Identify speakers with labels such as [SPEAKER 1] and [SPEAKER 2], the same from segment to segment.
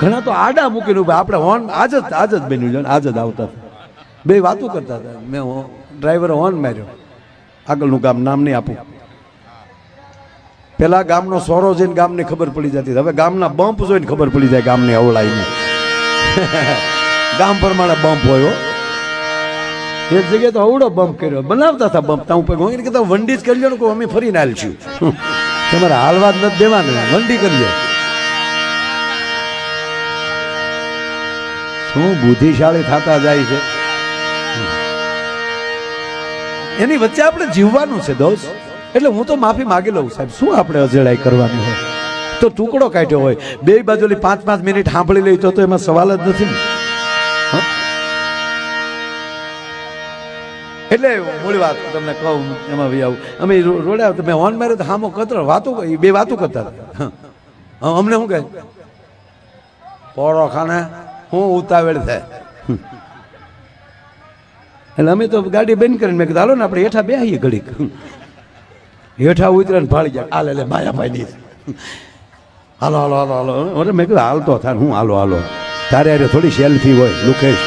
[SPEAKER 1] ઘણા તો આડા મૂકીને ઉભા. આપણે હોર્ન આજ જ બન્યું છે, આજ જ આવતા બે વાતો કરતા હતા. મેં ડ્રાઈવરે હોર્ન માર્યો, આગળનું ગામ નામ નહીં આપું. પેલા ગામનો સોરો જોઈને ગામની ખબર પડી જતી, હવે ગામના બમ્પ જોઈને ખબર પડી જાય ગામની અવળાઈને. ગામ પ્રમાણે બમ્પ હોય. એક જગ્યાએ તો અવડો બમ્પ કર્યો, બનાવતા હતા બમ્પ. તા ઉપર હું કહેતા વંડી જ કરી લો ને, અમે ફરીને હાલશું. તમારે હાલવા જ નથી દેવાનું, વંડી કરી લો. શું બુદ્ધિશાળી થતા જાય છે. એની વચ્ચે આપણે જીવવાનું છે દોસ્ત. એટલે હું તો માફી માગી લઉં સાહેબ, શું આપણે અજેડાઈ કરવાની હોય. તો ટુકડો કાઢ્યો હોય, બે બાજુની 5-5 મિનિટ સાંભળી લઈ તો એમાં સવાલ જ નથી ને. એટલે મૂળ વાત તમને કહું, એમાં ભાઈ આવું અમે રોડે આવતા, મેં હોર્ન માર્યો તો હામો કતરો વાતો, બે વાતો કરતા હતા. અમને શું કહે, પોળો ખાને હું ઉતાવળ થાય. એટલે અમે તો ગાડી બંધ કરીને મેં કીધું હાલો ને આપણે હેઠા બેસીએ ઘડીક. હેઠા ઉતરે ને ભાળી જાય, હાલ એટલે માયાભાઈ ની હાલો હાલો હાલો હાલો. અરે મેં કીધું હાલતો થાય, હું હાલો હાલો. તારે અરે થોડી સેલ્ફી હોય લુકેશ,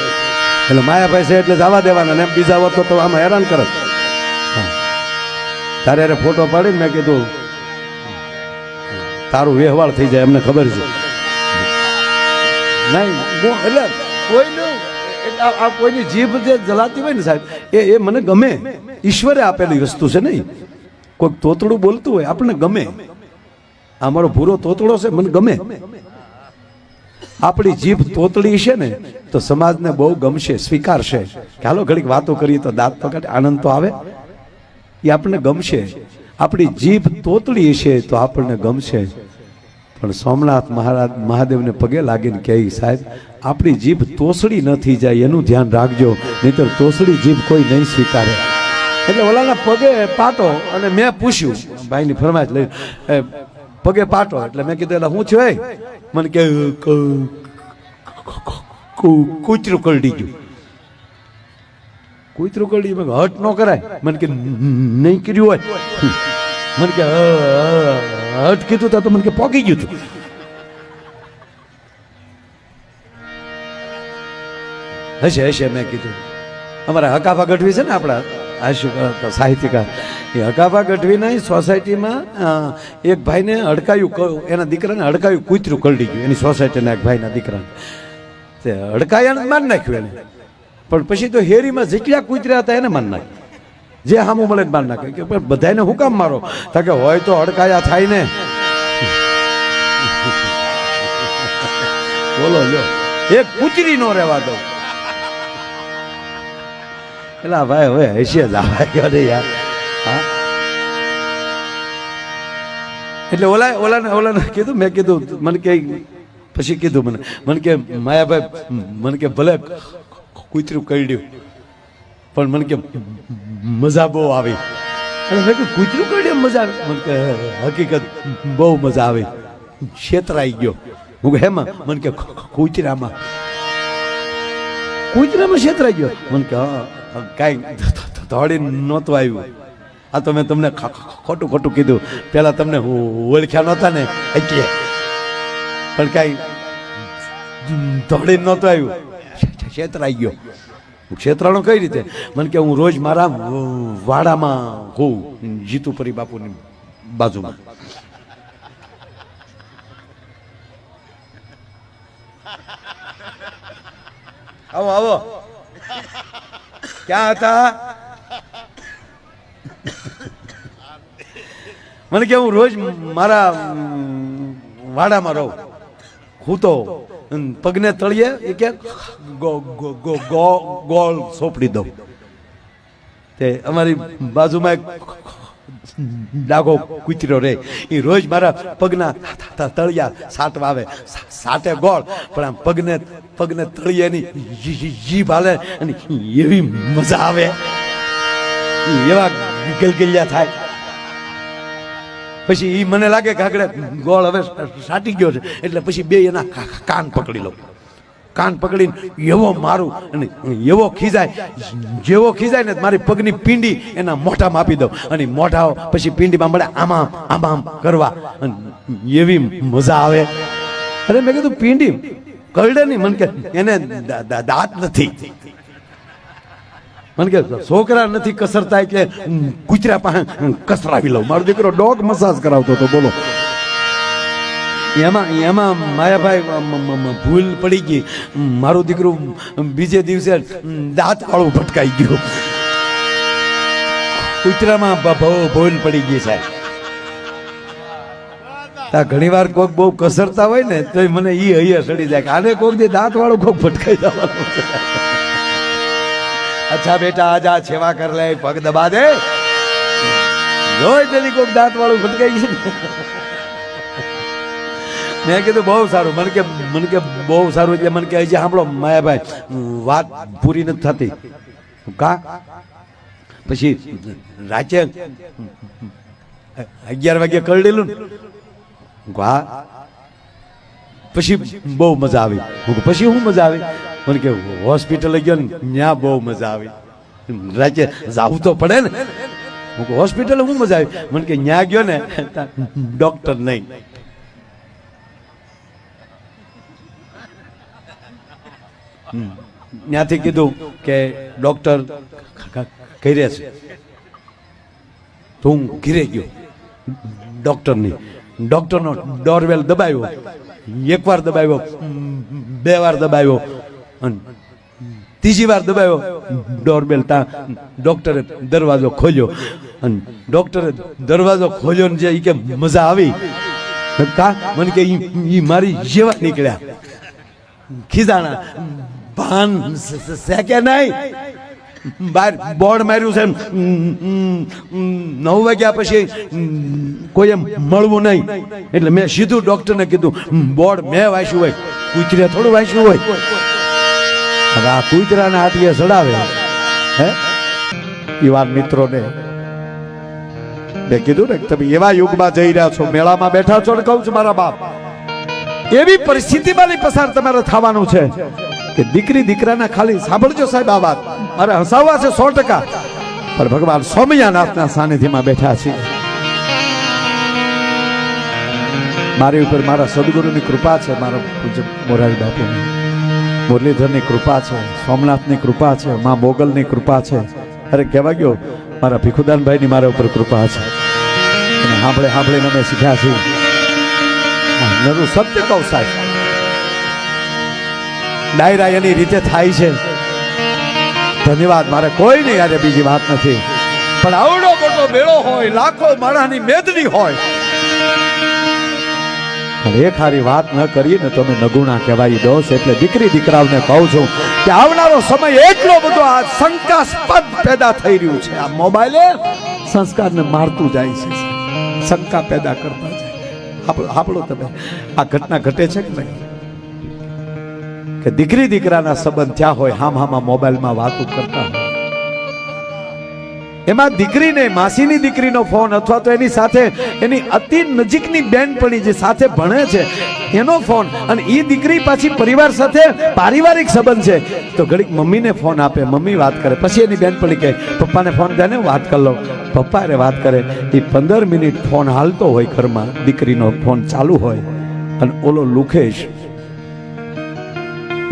[SPEAKER 1] એટલે માયાભાઈ છે એટલે જવા દેવાના ને, બીજા હોત તો આમાં હેરાન કરત. તારે અરે ફોટો પાડીને મેં કીધું તારું વ્યવહાર થઈ જાય, અમને ખબર છે. નહીં એટલે કોઈનું આ કોઈની જીભ જે જલાતી હોય ને સાહેબ, એ મને ગમે. ઈશ્વરે આપેલી વસ્તુ છે નહીં. કોઈક તોતડું બોલતું હોય આપણને ગમે. અમારો ભૂરો તોતડો છે, મને ગમે. આપણી જીભ તોતડી છે ને તો સમાજને બહુ ગમશે, સ્વીકારશે. ચાલો ઘડીક વાતો કરીએ તો દાંત તો કાઢે, આનંદ તો આવે, એ આપણને ગમશે. આપણી જીભ તોતડી છે તો આપણને ગમશે. પણ સોમનાથ મહાદેવને પગે લાગીને કહે સાહેબ આપણી જીભ તોસડી ન થઈ જાય, એનું ધ્યાન રાખજો, નહીતર તોસડી જીભ કોઈ નહીં સ્વીકારે. એટલે ઓલાના પગે પાટો. અને મેં પૂછ્યું ભાઈની ફરમાઈશ લઈ, પગે પાટો. એટલે મેં કીધું એટલે હું છું. મને કે કૂતરું કરડી ગયું. કૂતરું કરડી મેં હટ ન કરાય. મને કે નહીં કર્યું હોય. મને કે હટ કીધું તા તો મને કે પોકી ગયું હતું. હશે હશે મેં કીધું. અમારા હકાભા ગઢવી છે ને આપણા સાહિત્યકાર, એ હકાભા ગઢવીના સોસાયટીમાં એક ભાઈને હડકાયું, એના દીકરાને હડકાયું, કૂતરું કરડી ગયું એની સોસાયટીના એક ભાઈના દીકરાને. તે હડકાયાને મારી નાખ્યું એને. પણ પછી તો હેરીમાં જેટલા કૂતરા હતા એને મારી નાખ્યું. જે હામું મળે મારી નાખે. કે પણ બધાને હું કામ મારો? કે હોય તો હડકાયા થાય ને. બોલો લ્યો, એક કૂતરી નો રહેવા દો. એટલે ભાઈ હવે હશે જ યાર. હા એટલે ઓલાને કીધું, મેં કીધું મને કે પછી કીધું મને કે માયાભાઈ મને કે ભલે કૂતરું કરડ્યું પણ મને કે મજા બહુ આવી. અને મેં કીધું કૂતરું કરડ્યું મજા આવી? મને કે હકીકત બહુ મજા આવી, છેતરાઈ ગયો. હું હેમાં? મને કે કૂતરામાં છેતરાઈ ગયો. મને કે હા કાંઈ દોડી નહોતું આવ્યું. આ તો મેં તમને ખોટું ખોટું કીધું. પેલા તમને ઓળખ્યા નહોતા ને એટલે, પણ કાંઈ દોડી નહોતું આવ્યું, છેતરાઈ ગયો. ક્ષેત્રાનો કઈ રીતે? મને કે હું રોજ મારા વાડામાં હોઉં, જીતુપરી બાપુની બાજુમાં. આવો આવો, ક્યાં હતા? મને કે હું રોજ મારા વાડામાં રહું, હું તો પગને તળિયે એ કે ગોળ સોંપડી દઉં. તે અમારી બાજુમાં એક ડાઘો કૂતરો રે, એ રોજ મારા પગના તળિયા સાટવા આવે. સાટે ગોળ, પણ આમ પગને તળિયાની જીભ હાલે અને એવી મજા આવે, એવા ગલગલિયા થાય. પછી એ મને લાગે કે આગળ ગોળ હવે સાટી ગયો છે, એટલે પછી બે એના કાન પકડી લઉં. કાન પકડીને એવો મારું અને એવો ખીજાય, જેવો ખીજાય ને મારી પગની પીંડી એના મોઢામાં આપી દઉં. અને મોઢા પછી પીંડીમાં મળે આમાં આમ કરવા, અને એવી મજા આવે. અરે મેં કીધું પીંડી કરડે નહીં. મને કે એને દાંત નથી. મને કે છોકરા નથી કસરતા એટલે કૂતરા પાસે કસરાવી લઉં. મારો દીકરો ડોગ મસાજ કરાવતો હતો. બોલો એમાં માયાભાઈ ભૂલ પડી ગઈ. મારું દીકરું બીજે દિવસે દાંત વાળું ભટકાઈ ગયું. કૂતરામાં ભૂલ પડી ગઈ સાહેબ. ઘણી વાર કોક બહુ કસરતા હોય ને તો મને ઈ હૈયા સડી જાય કે આને કોક દે દાંત વાળું કોક ભટકાઈ જવાનું. અચ્છા બેટા આજા સેવા કર લે, પગ દબા દે. જોઈ તેની કોક દાંત વાળું ભટકાઈ ગયું. મેં કીધું બહુ સારું. મને કે બહુ સારું. એટલે મને કે હજી સાંભળો માયાભાઈ, વાત પૂરી નથી થતી. કા પછી રાતે 11 વાગે કરડેલું ને. વાહ, પછી બહુ મજા આવી. પછી હું મજા આવી? મને કે હોસ્પિટલ ગયો ને ત્યાં બહુ મજા આવી. રાતે જાવું તો પડે ને. હું હોસ્પિટલ હું મજા આવી? મને કે ત્યાં ગયો ને ડોક્ટર નહીં. ત્યાંથી કીધું કે ડોક્ટર ઘરે છે. તો હું ઘરે ગયો ડોક્ટરની. ડોક્ટરનો ડોરવેલ દબાવ્યો. એકવાર દબાવ્યો, 2 વાર દબાવ્યો અને 3જી વાર દબાવ્યો. ડોરબેલ ડોક્ટરે દરવાજો ખોલ્યો અને ડોક્ટરે દરવાજો ખોલ્યો ને જે કે મજા આવી. કા મને કે ઈ મારી જેવા નીકળ્યા. ખીજાણા ભાન શેકે નહીં. બહાર બોર્ડ માર્યું છે 9 વાગ્યા પછી કોઈ મળવું નહીં. એટલે મેં સીધું ડોક્ટરને કીધું બોર્ડ મેં વાંચ્યું હોય, કૂતરે થોડું વાંચ્યું હોય. હવે આ કૂતરાના હાથીએ ચડાવે. હે યુવાન મિત્રોને મેં કીધું ને તમે એવા યુગમાં જઈ રહ્યા છો, મેળામાં બેઠા છો ને કહું છું મારા બાપ, એવી પરિસ્થિતિમાં પસાર તમારે થવાનું છે કે દીકરી દીકરાના ખાલી સાંભળજો સાહેબ આ વાત. મારે હસાવવા છે 100%. પણ ભગવાન સ્વામિનારાયણના સાનિધ્યમાં બેઠા છે. મારી ઉપર મારા સદગુરુની કૃપા છે, મારા પૂજ્ય મોરારી બાપુની, મુરલીધરની કૃપા છે, સોમનાથની કૃપા છે, મા મોગલની કૃપા છે. અરે કહેવા ગયો મારા ભીખુદાનભાઈની મારા ઉપર કૃપા છે. અને સાંભળીને અમે શીખ્યા છીએ. નરું સત્ય કહું સાહેબ, ડાયરા એની રીતે થાય છે. ધન્યવાદ. મારે કોઈ નહીં યાર બીજી વાત નથી. પણ આવડો મોટો મેળો હોય, લાખો માણસની મેદની હોય, પણ એક હારી વાત ન કરીએ ને તમે નગુણા કહેવાય દોષ. એટલે દીકરી દીકરાઓને કહું છું કે આવનારો સમય એટલો બધો આ શંકાસ્પદ પેદા થઈ રહ્યું છે. આ મોબાઈલે સંસ્કારને મારતું જાય છે, શંકા પેદા કરતા જાય. આપણો તમે આ ઘટના ઘટે છે કે નહીં કે દીકરી દીકરાના સંબંધ થયા હોય, હામાં મોબાઈલમાં વાતો કરતા હોય. એમાં દીકરીને માસીની દીકરીનો ફોન અથવા તો એની સાથે એની અતિ નજીકની બેનપણી જે સાથે ભણે છે એનો ફોન, અને એ દીકરી પાછી પરિવાર સાથે પારિવારિક સંબંધ છે તો ઘડીક મમ્મીને ફોન આપે, મમ્મી વાત કરે, પછી એની બેનપણી કહે પપ્પાને ફોન દે ને વાત કરી લો. પપ્પા અરે વાત કરે. એ 15 મિનિટ ફોન હાલતો હોય ઘરમાં, દીકરીનો ફોન ચાલુ હોય, અને ઓલો લુખેશ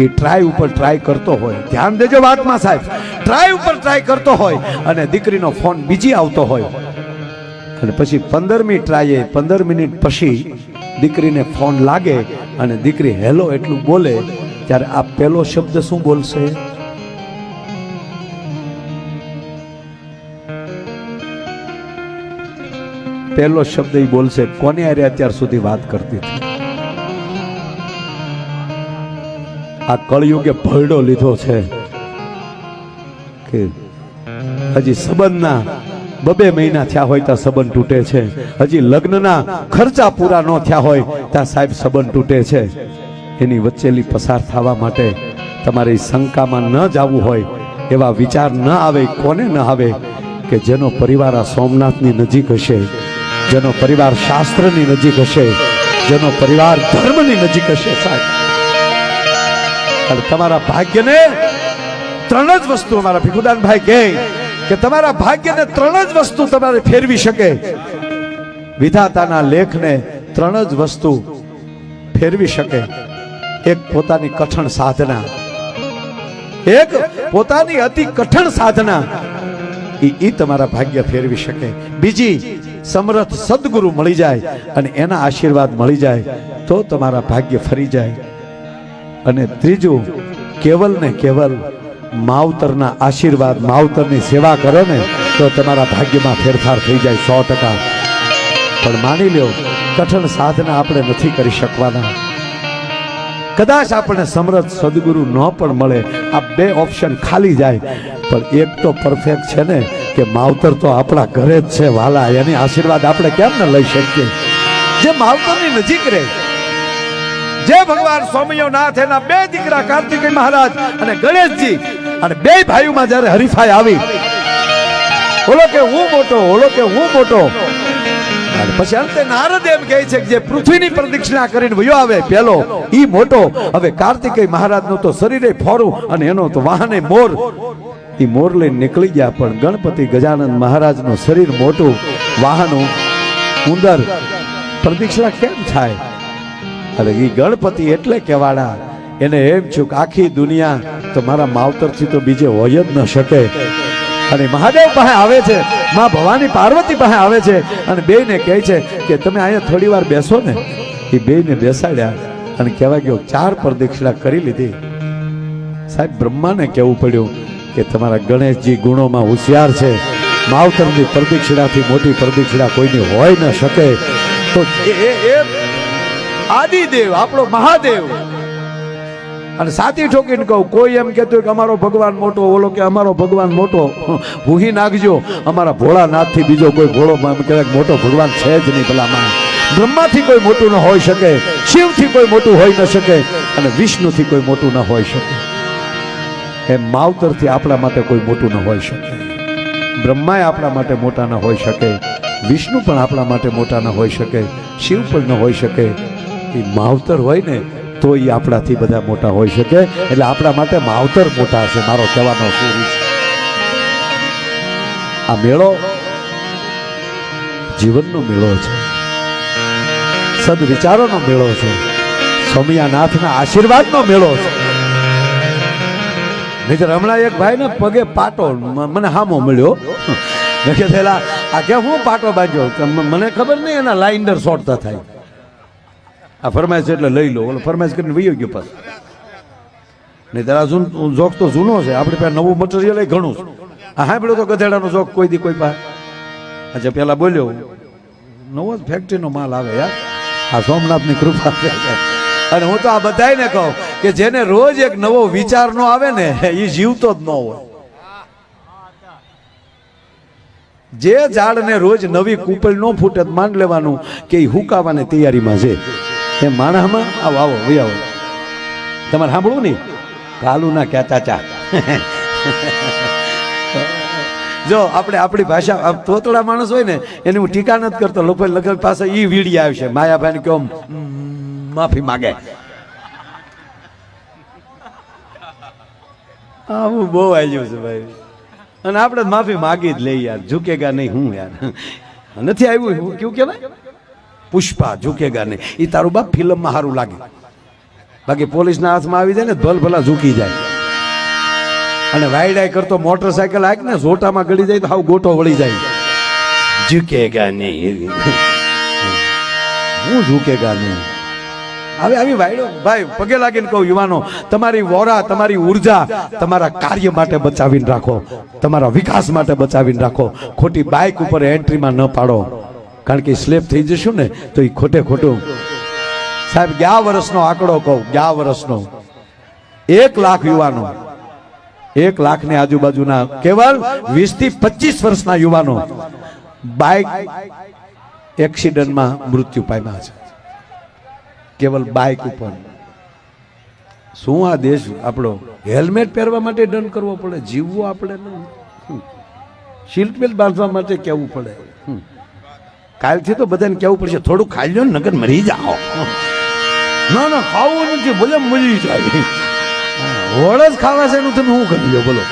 [SPEAKER 1] એ ટ્રાય ઉપર ટ્રાય કરતો હોય. ધ્યાન દેજો વાતમાં સાહેબ. ટ્રાય ઉપર ટ્રાય કરતો હોય અને દીકરીનો ફોન બીજી આવતો હોય, અને પછી 15મી ટ્રાયે 15 મિનિટ પછી દીકરીને ફોન લાગે અને દીકરી હેલો એટલું બોલે, ત્યારે આ પહેલો શબ્દ શું બોલશે? પહેલો શબ્દ એ બોલશે કોને હારે અત્યાર સુધી વાત કરતી હતી. આ કળયુગે ભરડો લીધો છે કે હજી સંબંધના 2 મહિના થયા હોય ત્યાં સંબંધ તૂટે છે. હજી લગ્નના ખર્ચા પૂરા ન થયા હોય ત્યાં સાહેબ સંબંધ તૂટે છે. એની વચ્ચેલી પસાર થવા માટે તમારી શંકામાં ન જવું હોય, એવા વિચાર ન આવે. કોને ન આવે કે જેનો પરિવાર આ સોમનાથની નજીક હશે, જેનો પરિવાર શાસ્ત્રની નજીક હશે, જેનો પરિવાર ધર્મની નજીક હશે સાહેબ. અને તમારા ભાગ્યને 3 જ વસ્તુ, અમારા ભીખુદાનભાઈ કહે કે તમારા ભાગ્યને 3 જ વસ્તુ તમારે ફેરવી શકે. વિધાતાના લેખને 3 જ વસ્તુ ફેરવી શકે. એક પોતાની કઠણ સાધના, એક પોતાની અતિ કઠણ સાધના ઈ તમારા ભાગ્ય ફેરવી શકે. બીજી સમર્થ સદગુરુ મળી જાય અને એના આશીર્વાદ મળી જાય તો તમારા ભાગ્ય ફરી જાય. અને ત્રીજું કેવલ ને કેવલ માવતરના આશીર્વાદ, માવતરની સેવા કરો ને તો તમારા ભાગ્યમાં ફેરફાર થઈ જાય 100%. પણ માની લ્યો કઠણ સાધના આપણે નથી કરી શકવાના. કદાચ આપણે સમર્થ સદગુરુ ન પણ મળે, આ બે ઓપ્શન ખાલી જાય. પણ એક તો પરફેક્ટ છે ને કે માવતર તો આપણા ઘરે જ છે વાલા, એની આશીર્વાદ આપણે કેમ ન લઈ શકીએ? જે માવતરની નજીક રહે, જે ભગવાન સ્વામિનાથ એના બે દીકરા કાર્તિકેય મહારાજ અને ગણેશજી અને બે ભાઈઓમાં જ્યારે હરીફાઈ આવી, ઓલો કે હું મોટો, ઓલો કે હું મોટો, અને પછી અંતે નારદ એમ કહે છે કે જે પૃથ્વીની પ્રદક્ષિણા કરીને વયો આવે પેલો ઈ મોટો. હવે કાર્તિકેય મહારાજનું તો શરીરે ફોરું અને એનો તો વાહને મોર, ઈ મોર લઈને નીકળી ગયા. પણ ગણપતિ ગજાનંદ મહારાજનું શરીર મોટું, વાહનું ઉંદર, પ્રદક્ષિણા કેમ થાય? અરે ઈ ગણપતિ એટલે કેવાડા, એને એમ છું કે આખી દુનિયા તો મારા માવતરથી તો બીજે હોય જ ન શકે. અને મહાદેવ પાસે આવે છે, માં ભવાની પાર્વતી પાસે આવે છે અને બેયને કહે છે કે તમે અહીંયા થોડી વાર બેસો ને. એ બેયને બેસાડ્યા અને કહેવા ગયો 4 પ્રદક્ષિણા કરી લીધી. સાહેબ બ્રહ્માને કહેવું પડ્યું કે તમારા ગણેશજી ગુણોમાં હોશિયાર છે, માવતરની પ્રદક્ષિણાથી મોટી પ્રદક્ષિણા કોઈની હોય ન શકે. તો એ આદિદેવ આપણો મહાદેવ. અને સાથી ઠોકીને કહું, કોઈ એમ કહેતું કે અમારો ભગવાન મોટો, ઓલો કે અમારો ભગવાન મોટો, ભૂહી નાખજો. અમારા ભોળાનાથથી બીજો કોઈ ભોળો કદાચ મોટો ભગવાન છે જ નહીં. ભલામાં બ્રહ્માથી કોઈ મોટું ન હોઈ શકે, શિવથી કોઈ મોટું હોઈ ન શકે અને વિષ્ણુથી કોઈ મોટું ન હોઈ શકે. એમ માવતરથી આપણા માટે કોઈ મોટું ન હોઈ શકે. બ્રહ્માએ આપણા માટે મોટા ન હોઈ શકે, વિષ્ણુ પણ આપણા માટે મોટા ન હોઈ શકે, શિવ પણ ન હોઈ શકે. એ માવતર હોય ને તો એ આપણાથી બધા મોટા હોઈ શકે. એટલે આપણા માટે માવતર મોટા છે, મારો કહેવાનો શું છે. આ મેળો જીવનનો મેળો છે, સદવિચારોનો મેળો છે, સ્વામિનાથના આશીર્વાદનો મેળો છે. નહીતર હમણાં એક ભાઈ ને પગે પાટો મને હામો મળ્યો. મેં કે થયેલા આ કે હું પાટો બાંધ્યો, મને ખબર નહીં એના લાઇન્ડર શોર્ટતા થાય. આ ફરમાઈશ એટલે લઈ લો, ઓલો ફરમાઈશ કરીને વયો ગયો પાછો. નહીં તારા જોક તો જૂનો છે, આપણી પાસે નવું મટીરિયલ એ ઘણું છે. આ સાંભળ્યો તો ગધેડાનો જોક કોઈ દી કોઈ પાસે. અચ્છા પેલા બોલ્યો નવો જ ફેક્ટરીનો માલ આવે યાર, આ સોમનાથની કૃપા છે. અને હું તો આ બધાને કહું કે જેને રોજ એક નવો વિચાર નો આવે ને એ જીવતો જ ન હોય. જે ઝાડને રોજ નવી કૂપળ ન ફૂટે માન લેવાનું કે એ હુકાવાની તૈયારીમાં છે. એ માણસમાં આવો આવો ભાઈ આવો, તમારે સાંભળવું નહીં કાલું ના કહેતા ચા. જો આપણે આપણી ભાષા તોતડા માણસ હોય ને એની હું ટીકા નથી કરતો. લોકો લગન પાસે ઈ વીડી આવશે, માયાભાઈ ને કેમ માફી માગે. આવું બહુ આવ્યું છે ભાઈ, અને આપણે માફી માગી જ લઈ યાર. ઝૂકેગા નહીં હું યાર નથી આવ્યું કેવું કહેવાય, પુષ્પા ઝૂકેગા નહીં. એ તારું બાપ ફિલ્મમાં સારું લાગે, બાકી પોલીસના હાથમાં આવી જાય ને ભલ ભલા ઝૂકી જાય. અને વાયડાઈ કરતો મોટરસાયકલ આગ ને ઝોટામાં ગળી જાય તો હાવ ગોટો વળી જાય. ઝૂકેગા નહીં, હું ઝૂકેગા નહીં. હવે આવી વાયડો ભાઈ પગે લાગીને કહું યુવાનો, તમારી વોરા, તમારી ઉર્જા તમારા કાર્ય માટે બચાવીને રાખો, તમારા વિકાસ માટે બચાવીને રાખો. ખોટી બાઇક ઉપર એન્ટ્રીમાં ન પાડો, કારણ કે સ્લેપ થઈ જશું ને તો એ ખોટે ખોટું. સાહેબ 11 વર્ષનો આંકડો કહું, 11 વર્ષનો 1 લાખ યુવાનો, 1 લાખની આજુબાજુના કેવલ 20 થી 25 વર્ષના યુવાનો બાઇક એક્સિડન્ટમાં મૃત્યુ પામ્યા છે. કેવલ બાઇક ઉપર. શું આ દેશ આપણો હેલ્મેટ પહેરવા માટે દંડ કરવો પડે? જીવવું આપણે સીટ બેલ્ટ બાંધવા માટે કહેવું પડે. કાલથી તો બધાને કહેવું પડશે થોડું ખાઈ લો નગર મરી જાઓ. ના ના ખાવું નથી, ભલે મરી જાય. હોળ જ ખાવા છે એનું તમે શું કરી લો બોલો.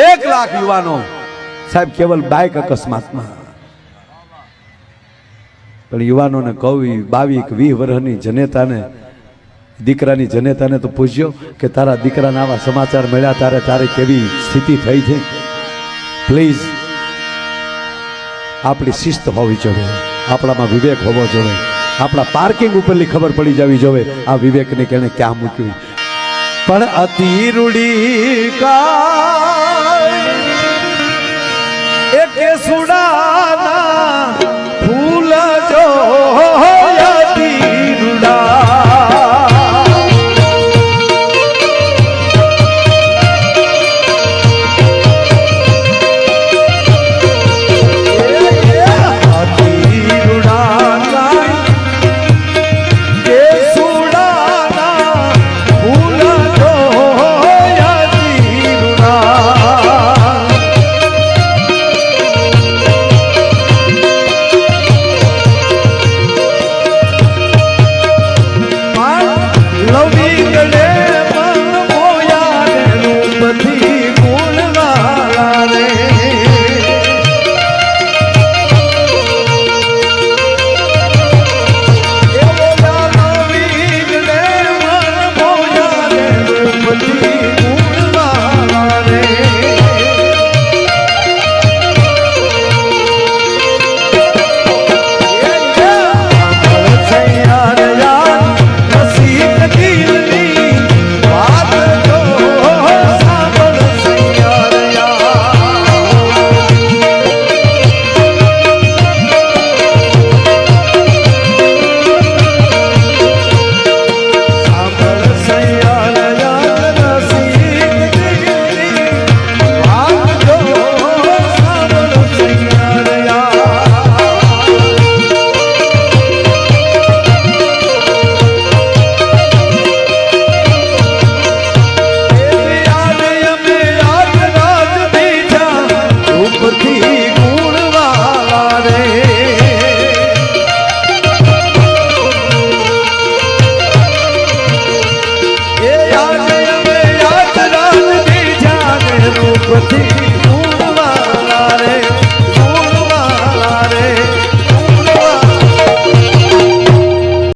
[SPEAKER 1] 1 લાખ યુવાનો સાહેબ કેવલ બાઇક અકસ્માતમાં. પણ યુવાનોને કહું 22-20 વર્ષની જનેતાને દીકરાની જનેતાને તો પૂછ્યો કે તારા દીકરાના આવા સમાચાર મળ્યા તારે તારી કેવી સ્થિતિ થઈ છે. પ્લીઝ આપણી શિસ્ત હોવી જોઈએ, આપણામાં વિવેક હોવો જોઈએ, આપણા પાર્કિંગ ઉપરની ખબર પડી જવી જોઈએ આ વિવેકને કેને ક્યાં મૂક્યું. પણ અતિ રૂડી કાય એક સુડાના ફૂલ જો અતિ રૂડા
[SPEAKER 2] With